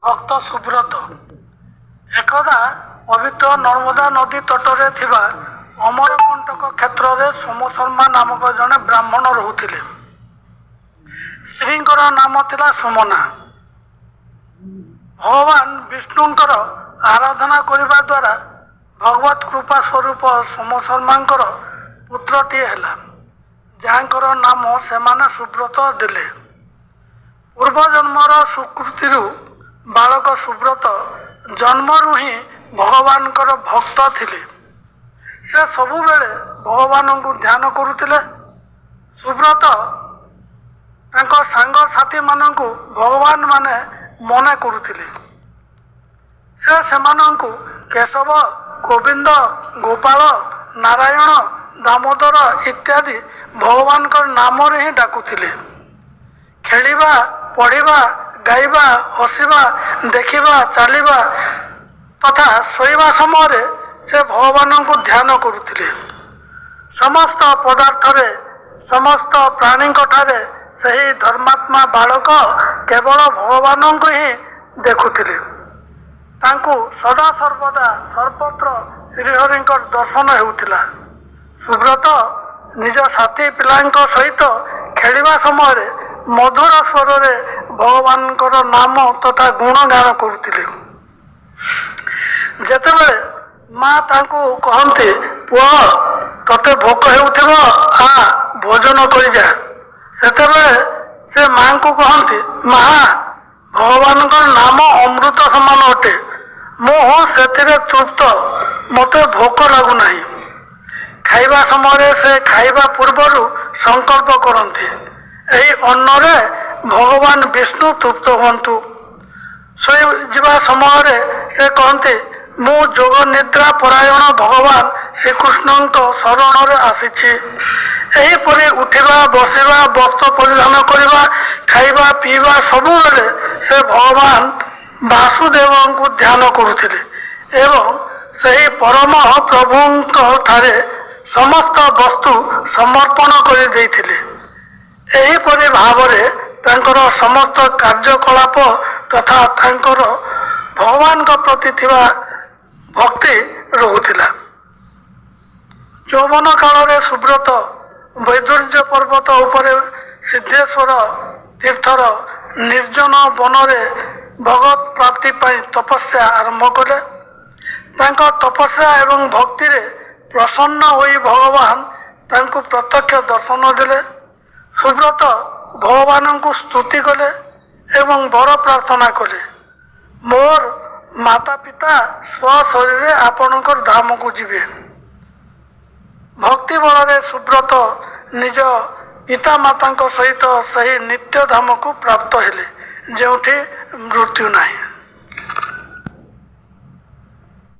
ଭକ୍ତ ସୁବ୍ରତ ଏକଦା ପବିତ୍ର ନର୍ମଦା ନଦୀ ତଟରେ ଥିବା ଅମରକଣ୍ଟକ କ୍ଷେତ୍ରରେ ସୋମଶର୍ମା ନାମକ ଜଣେ ବ୍ରାହ୍ମଣ ରହୁଥିଲେ। ସ୍ତ୍ରୀଙ୍କର ନାମ ଥିଲା ସୁମନା। ଭଗବାନ ବିଷ୍ଣୁଙ୍କର ଆରାଧନା କରିବା ଦ୍ୱାରା ଭଗବତ କୃପା ସ୍ୱରୂପ ସୋମଶର୍ମାଙ୍କର ପୁତ୍ରଟିଏ ହେଲା, ଯାହାଙ୍କର ନାମ ସେମାନେ ସୁବ୍ରତ ଦେଲେ। ପୂର୍ବଜନ୍ମର ସୁକୃତିରୁ ବାଳକ ସୁବ୍ରତ ଜନ୍ମରୁ ହିଁ ଭଗବାନଙ୍କର ଭକ୍ତ ଥିଲେ। ସେ ସବୁବେଳେ ଭଗବାନଙ୍କୁ ଧ୍ୟାନ କରୁଥିଲେ। ସୁବ୍ରତ ତାଙ୍କ ସାଙ୍ଗସାଥୀମାନଙ୍କୁ ଭଗବାନ ମାନେ ମନେ କରୁଥିଲେ। ସେ ସେମାନଙ୍କୁ କେଶବ, ଗୋବିନ୍ଦ, ଗୋପାଳ, ନାରାୟଣ, ଦାମୋଦର ଇତ୍ୟାଦି ଭଗବାନଙ୍କ ନାମରେ ହିଁ ଡାକୁଥିଲେ। ଖେଳିବା, ପଢ଼ିବା, ଗାଇବା, ହସିବା, ଦେଖିବା, ଚାଲିବା ତଥା ଶୋଇବା ସମୟରେ ସେ ଭଗବାନଙ୍କୁ ଧ୍ୟାନ କରୁଥିଲେ। ସମସ୍ତ ପଦାର୍ଥରେ, ସମସ୍ତ ପ୍ରାଣୀଙ୍କଠାରେ ସେହି ଧର୍ମାତ୍ମା ବାଳକ କେବଳ ଭଗବାନଙ୍କୁ ହିଁ ଦେଖୁଥିଲେ। ତାଙ୍କୁ ସଦାସର୍ବଦା ସର୍ବତ୍ର ଶ୍ରୀହରିଙ୍କ ଦର୍ଶନ ହେଉଥିଲା। ସୁବ୍ରତ ନିଜ ସାଥୀ ପିଲାଙ୍କ ସହିତ ଖେଳିବା ସମୟରେ ମଧୁର ସ୍ୱରରେ ଭଗବାନଙ୍କର ନାମ ତଥା ଗୁଣଗାନ କରୁଥିଲେ। ଯେତେବେଳେ ମା ତାଙ୍କୁ କହନ୍ତି, ପୁଅ ତତେ ଭୋକ ହେଉଥିବ, ଆ ଭୋଜନ କରିଯା, ସେତେବେଳେ ସେ ମାଙ୍କୁ କହନ୍ତି, ମା ଭଗବାନଙ୍କର ନାମ ଅମୃତ ସମାନ ଅଟେ, ମୁଁ ସେଥିରେ ତୃପ୍ତ, ମୋତେ ଭୋକ ଲାଗୁନାହିଁ। ଖାଇବା ସମୟରେ ସେ ଖାଇବା ପୂର୍ବରୁ ସଂକଳ୍ପ କରନ୍ତି, ଏହି ଅନ୍ନରେ ଭଗବାନ ବିଷ୍ଣୁ ତୃପ୍ତ ହୁଅନ୍ତୁ। ଶୋଇଯିବା ସମୟରେ ସେ କହନ୍ତି, ମୁଁ ଯୋଗ ନିଦ୍ରା ପରାୟଣ ଭଗବାନ ଶ୍ରୀକୃଷ୍ଣଙ୍କ ଶରଣରେ ଆସିଛି। ଏହିପରି ଉଠିବା, ବସିବା, ବସ୍ତ୍ର ପରିଧାନ କରିବା, ଖାଇବା, ପିଇବା ସବୁବେଳେ ସେ ଭଗବାନ ବାସୁଦେବଙ୍କୁ ଧ୍ୟାନ କରୁଥିଲେ ଏବଂ ସେହି ପରମ ପ୍ରଭୁଙ୍କ ଠାରେ ସମସ୍ତ ବସ୍ତୁ ସମର୍ପଣ କରିଦେଇଥିଲେ। ଏହିପରି ଭାବରେ ତାଙ୍କର ସମସ୍ତ କାର୍ଯ୍ୟକଳାପ ତଥା ତାଙ୍କର ଭଗବାନଙ୍କ ପ୍ରତି ଥିବା ଭକ୍ତି ରହୁଥିଲା। ଯୌବନ କାଳରେ ସୁବ୍ରତ ବୈଦୁର୍ଯ୍ୟ ପର୍ବତ ଉପରେ ସିଦ୍ଧେଶ୍ୱର ତୀର୍ଥର ନିର୍ଜନ ବନରେ ଭଗବତ ପ୍ରାପ୍ତି ପାଇଁ ତପସ୍ୟା ଆରମ୍ଭ କଲେ। ତାଙ୍କ ତପସ୍ୟା ଏବଂ ଭକ୍ତିରେ ପ୍ରସନ୍ନ ହୋଇ ଭଗବାନ ତାଙ୍କୁ ପ୍ରତ୍ୟକ୍ଷ ଦର୍ଶନ ଦେଲେ। ସୁବ୍ରତ ଭଗବାନଙ୍କୁ ସ୍ତୁତି କଲେ ଏବଂ ବର ପ୍ରାର୍ଥନା କଲେ, ମୋର ମାତା ପିତା ସ୍ୱଶରୀରେ ଆପଣଙ୍କର ଧାମକୁ ଯିବେ। ଭକ୍ତି ବଳରେ ସୁବ୍ରତ ନିଜ ପିତାମାତାଙ୍କ ସହିତ ସେହି ନିତ୍ୟ ଧାମକୁ ପ୍ରାପ୍ତ ହେଲେ, ଯେଉଁଠି ମୃତ୍ୟୁ ନାହିଁ।